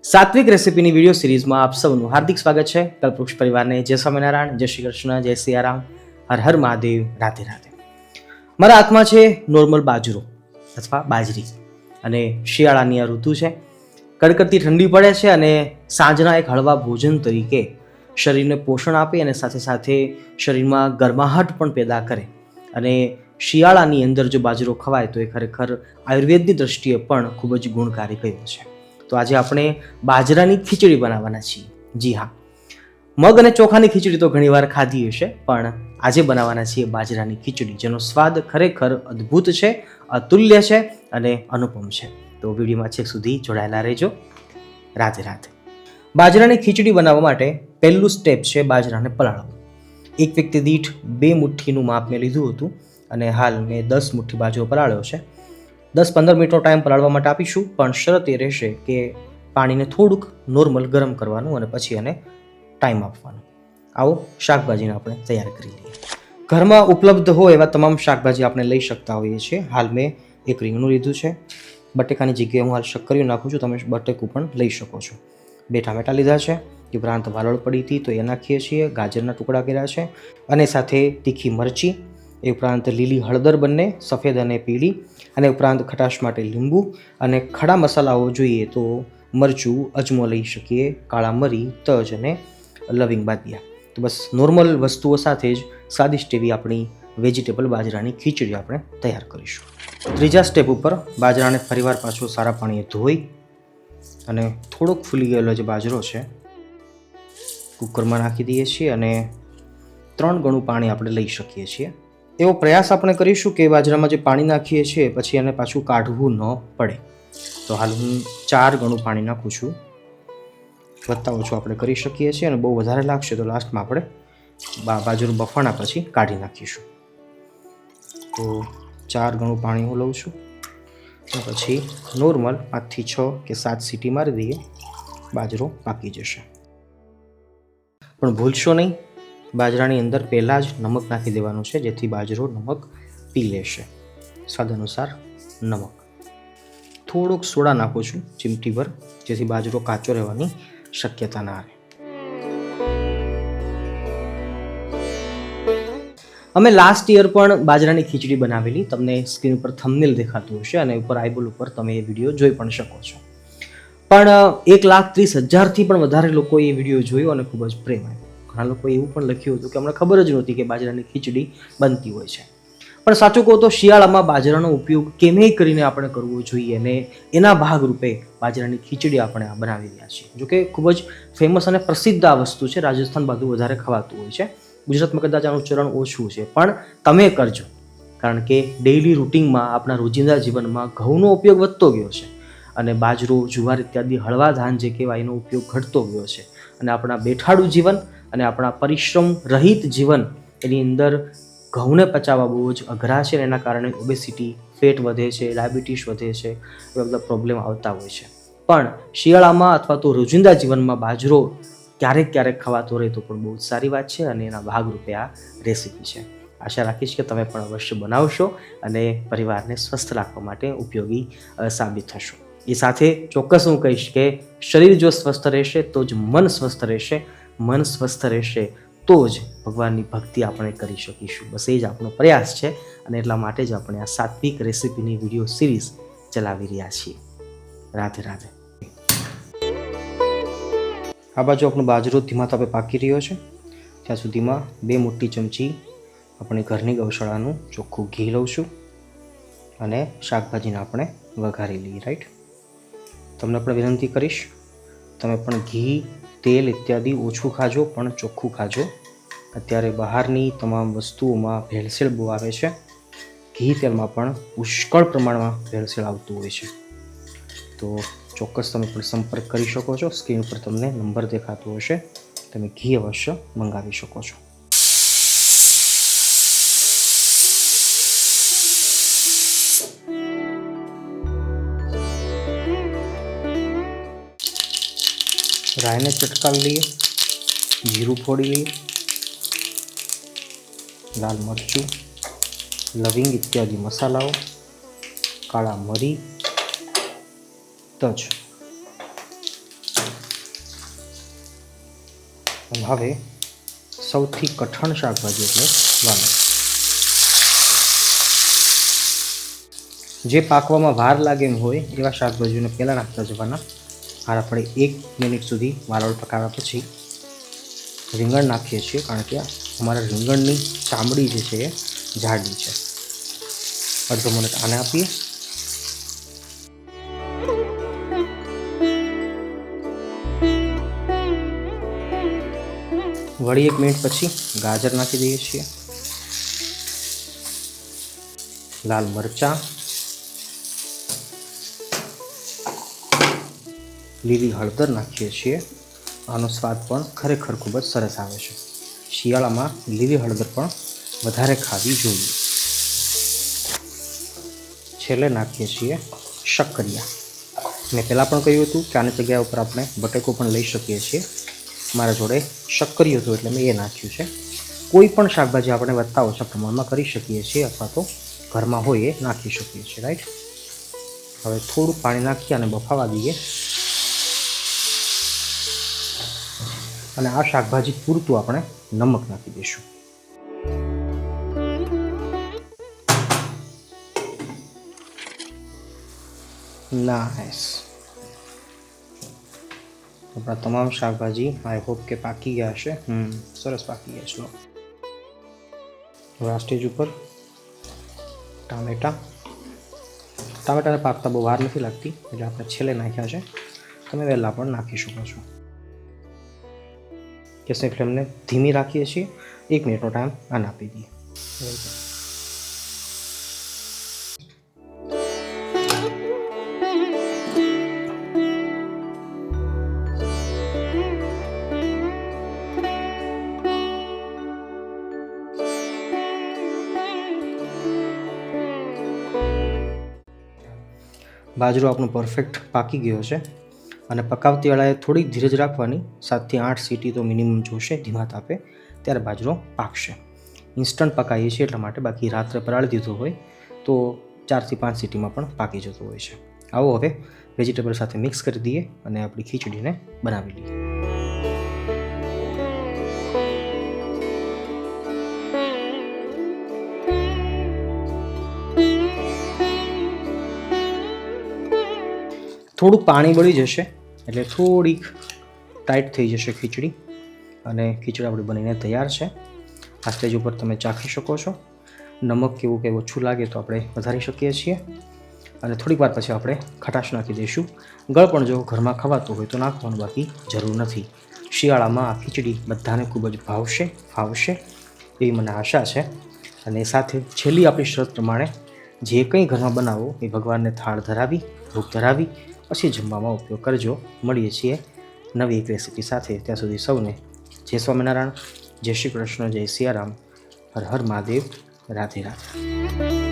સાત્વિક રેસીપીની video સિરીઝમાં આપ સૌનું હાર્દિક સ્વાગત છે. કલ્પવૃક્ષ પરિવારને જય સ્વામિનારાયણ, જય શ્રી કૃષ્ણ, જય સિયારામ, હર હર મહાદેવ, રાધે રાધે. મારા હાથમાં છે નોર્મલ બાજરો અથવા બાજરી અને શિયાળાની આ ઋતુ છે. કડકડતી ઠંડી પડે છે અને સાંજના એક હળવા ભોજન તરીકે શરીરને પોષણ આપે અને સાથે સાથે શરીરમાં ગરમાહટ પણ પેદા કરે. અને શિયાળાની અંદર જો બાજરો ખવાય તો એ ખરેખર આયુર્વેદની દ્રષ્ટિએ પણ ખૂબ જ ગુણકારી કહેવાય છે. તો આજે આપણે બાજરાની ખીચડી બનાવવાના છીએ. જી હા, મગ અને ચોખાની ખીચડી તો ઘણીવાર ખાધી હશે, પણ આજે બનાવવાના છીએ બાજરાની ખીચડી, જેનો સ્વાદ ખરેખર અદ્ભુત છે, અતુલ્ય છે અને અનુપમ છે. તો વિડીયોમાં છેક સુધી જોડાયેલા રહેજો. રાધે રાધે. બાજરાની ખીચડી બનાવવા માટે પહેલું સ્ટેપ છે બાજરાને પલાળવું. એક વ્યક્તિ દીઠ 2 મુઠ્ઠીનું માપ મેં લીધું હતું અને હાલ મેં 10 મુઠ્ઠી બાજરો પલાળ્યો છે. 10-15 મિનિટનો ટાઈમ પલાળવા માટે આપીશું, પણ શરત એ રહેશે કે પાણીને થોડુંક નોર્મલ ગરમ કરવાનું અને પછી એને ટાઈમ આપવાનો. આવો શાકભાજીને આપણે તૈયાર કરી લઈએ. ઘરમાં ઉપલબ્ધ હોય એવા તમામ શાકભાજી આપણે લઈ શકતા હોઈએ છીએ. હાલ મેં એક રીંગણું લીધું છે. બટેકાની જગ્યાએ હું હાલ શક્કરિયું નાખું છું, તમે બટેકું પણ લઈ શકો છો. 2 ટામેટાં લીધા છે, એ ઉપરાંત વાલોળ પડી હતી તો એ નાખીએ છીએ. ગાજરના ટુકડા કર્યા છે અને સાથે તીખી મરચી, એ ઉપરાંત લીલી હળદર, બંને સફેદ અને પીળી, અને ઉપરાંત ખટાશ માટે લીંબુ, અને ખડા મસાલાઓ જોઈએ તો મરચું, અજમો લઈ શકીએ, કાળા મરી, તજ અને લવિંગ બાદિયા. તો બસ નોર્મલ વસ્તુઓ સાથે જ સ્વાદિષ્ટ એવી આપણી વેજીટેબલ બાજરાની ખીચડી આપણે તૈયાર કરીશું. ત્રીજા સ્ટેપ ઉપર બાજરાને ફરીવાર પાછો સારા પાણીએ ધોઈ અને થોડોક ફૂલી ગયેલો જે બાજરો છે કુકરમાં નાખી દઈએ છીએ અને 3 ગણું પાણી આપણે લઈ શકીએ છીએ. એવો પ્રયાસ આપણે કરીશું કે બાજરામાં જે પાણી નાખીએ છીએ પછી એને પાછું કાઢવું ન પડે. તો હાલ હું 4 ગણું પાણી નાખું છું. વધતા ઓછું આપણે કરી શકીએ છીએ અને બહુ વધારે લાગશે તો લાસ્ટમાં આપણે બાજરું બફાણા પછી કાઢી નાખીશું. તો 4 ગણું પાણી હું લઉં છું અને પછી નોર્મલ 5 થી 6 કે 7 સીટી મારી દઈએ, બાજરો પાકી જશે. પણ ભૂલશો નહીં, બાજરાની અંદર પહેલાં જ નમક નાખી દેવાનું છે, જેથી બાજરો નમક પી લેશે. સ્વાદ અનુસાર નમક. થોડોક સોડા નાખું છું ચીમટીભર, જેથી બાજરો કાચો રહેવાની શક્યતા ના રહે. અમે લાસ્ટ યર પણ બાજરાની ખીચડી બનાવેલી, તમને સ્ક્રીન ઉપર થંબનેલ દેખાતું હશે અને ઉપર આઈબોલ ઉપર તમે એ વિડીયો જોઈ પણ શકો છો. પણ 1,30,000થી પણ વધારે લોકોએ એ વિડીયો જોયો અને ખૂબ જ પ્રેમ આવ્યો. ઘણા લોકોએ એવું પણ લખ્યું હતું કે અમને ખબર જ નહોતી કે બાજરાની ખીચડી બનતી હોય છે. પણ સાચું કહું તો શિયાળામાં બાજરાનો ઉપયોગ કેમેય કરીને આપણે કરવો જોઈએ અને એના ભાગરૂપે બાજરાની ખીચડી આપણે બનાવી રહ્યા છીએ. જોકે ખૂબ જ ફેમસ અને પ્રસિદ્ધ આ વસ્તુ છે, રાજસ્થાન બાજુ વધારે ખવાતું હોય છે. ગુજરાતમાં કદાચ આનું ચલણ ઓછું છે, પણ તમે કરજો, કારણ કે ડેઇલી રૂટિનમાં આપણા રોજિંદા જીવનમાં ઘઉંનો ઉપયોગ વધતો ગયો છે અને બાજરો, જુવાર ઇત્યાદિ હળવા ધાન જે કહેવાય એનો ઉપયોગ ઘટતો ગયો છે. અને આપણા બેઠાડું જીવન અને આપણા પરિશ્રમ રહિત જીવન, એની અંદર ઘઉંને પચાવવા બહુ જ અઘરા છે અને એના કારણે ઓબેસિટી, ફેટ વધે છે, ડાયાબિટીસ વધે છે, એવા બધા પ્રોબ્લેમ આવતા હોય છે. પણ શિયાળામાં અથવા તો રોજિંદા જીવનમાં બાજરો ક્યારેક ક્યારેક ખવાતો રહે તો પણ બહુ જ સારી વાત છે અને એના ભાગરૂપે આ રેસીપી છે. આશા રાખીશ કે તમે પણ અવશ્ય બનાવશો અને પરિવારને સ્વસ્થ રાખવા માટે ઉપયોગી સાબિત થશો. એ સાથે ચોક્કસ હું કહીશ કે શરીર જો સ્વસ્થ રહેશે તો જ મન સ્વસ્થ રહેશે, મન સ્વસ્થ રહેશે તો જ ભગવાનની ભક્તિ આપણે કરી શકીશું. બસ એ જ આપણો પ્રયાસ છે અને એટલા માટે જ આપણે આ સાત્વિક રેસીપીની વિડીયો સિરીઝ ચલાવી રહ્યા છીએ. રાધે રાધે. આ બાજુ આપણો બાજરો ધીમા તાપે પાકી રહ્યો છે. ત્યાં સુધીમાં 2 મોટી ચમચી આપણે ઘરની ગૌશાળાનું ચોખ્ખું ઘી લઉં છું અને શાકભાજીને આપણે વઘારી લઈએ. રાઈટ, તમને પણ વિનંતી કરીશ, તમે પણ ઘી, તેલ ઇત્યાદિ ઓછું ખાજો પણ ચોખ્ખું ખાજો. અત્યારે બહારની તમામ વસ્તુઓમાં ભેળસેળ બહુ આવે છે. ઘી, તેલમાં પણ પુષ્કળ પ્રમાણમાં ભેળસેળ આવતું હોય છે. તો ચોક્કસ તમે પણ સંપર્ક કરી શકો છો. સ્ક્રીન પર તમને નંબર દેખાતો હશે, તમે ઘી અવશ્ય મંગાવી શકો છો. રાઈને ચટકાવી લઈએ, જીરું ફોડી લઈએ, લાલ મરચું, લવિંગ ઇત્યાદિ મસાલાઓ, કાળા મરી, તજ, અને હવે સૌથી કઠણ શાકભાજી એટલે વાલ. જે પાકવામાં વાર લાગે એમ હોય એવા શાકભાજીઓને પહેલાં નાખતા જવાના. હાલ આપણે 1 મિનિટ સુધી વાલોળ પકાવ્યા પછી રીંગણ નાખીએ છીએ, કારણ કે અમારા રીંગણની ચામડી જે છે એ જાડી છે. અડધો મિનિટ આને આપીએ. વળી 1 મિનિટ પછી ગાજર નાખી દઈએ છીએ, લાલ મરચાં, લીલી હળદર નાખીએ છીએ. આનો સ્વાદ પણ ખરેખર ખૂબ જ સરસ આવે છે. શિયાળામાં લીલી હળદર પણ વધારે ખાવી જોઈએ. છેલ્લે નાખીએ છીએ શક્કરિયા. મેં પહેલાં પણ કહ્યું હતું કે આની જગ્યા ઉપર આપણે બટેકો પણ લઈ શકીએ છીએ. મારા જોડે શક્કરિયું હતું એટલે મેં એ નાખ્યું છે. કોઈ પણ શાકભાજી આપણે વધતા ઓછા પ્રમાણમાં કરી શકીએ છીએ, અથવા તો ઘરમાં હોય એ નાખી શકીએ છીએ. રાઈટ. હવે થોડું પાણી નાખી અને બફાવા દઈએ. અને આ શાકભાજી પૂરતું આપણે નમક નાખી દઈશું. નાઈસ. આપણા તમામ શાકભાજી આઈ હોપ કે પાકી ગયા હશે. સરસ પાકી ગયા છે. હવે આ સ્ટેજ ઉપર ટામેટાને પાકતા બહુ વાર નથી લાગતી, એટલે આપણે છેલ્લે નાખ્યા છે. તમે વહેલા પણ નાખી શકો છો. ગેસની ફ્લેમને ધીમી રાખીએ છીએ. 1 મિનિટનો ટાઈમ આને આપી દઈએ. બાજરો આપણો પરફેક્ટ પાકી ગયો છે, અને પકાવતી વેળાએ થોડીક ધીરજ રાખવાની. 7 થી 8 સીટી તો મિનિમમ જોશે ધીમા તાપે, ત્યારે બાજરો પાકશે. ઇન્સ્ટન્ટ પકાવીએ છીએ એટલા માટે, બાકી રાત્રે પલાળી દીધો હોય તો 4 થી 5 સીટીમાં પણ પાકી જતો હોય છે. આવો હવે વેજીટેબલ સાથે મિક્સ કરી દઈએ અને આપણી ખીચડીને બનાવી લઈએ. થોડુંક પાણી બળી જશે એટલે થોડીક ટાઈટ થઈ જશે ખીચડી, અને ખીચડી આપણી બનીને તૈયાર છે. આ સ્ટેજ ઉપર તમે ચાખી શકો છો. નમક કેવું કે ઓછું લાગે તો આપણે વધારી શકીએ છીએ, અને થોડીક વાર પછી આપણે ખટાશ નાખી દઈશું. ગળ પણ જો ઘરમાં ખવાતું હોય તો નાખવાનું, બાકી જરૂર નથી. શિયાળામાં આ ખીચડી બધાને ખૂબ જ ફાવશે એવી મને આશા છે. અને સાથે છેલ્લી આપણી શરત પ્રમાણે જે કંઈ ઘરમાં બનાવો એ ભગવાનને થાળ ધરાવી, ભૂખ ધરાવી પછી જમવામાં ઉપયોગ કરજો. મળીએ છીએ નવી એક રેસીપી સાથે. ત્યાં સુધી સૌને જય સ્વામિનારાયણ, જય શ્રી કૃષ્ણ, જય સિયારામ, હર હર મહાદેવ, રાધે રાધે.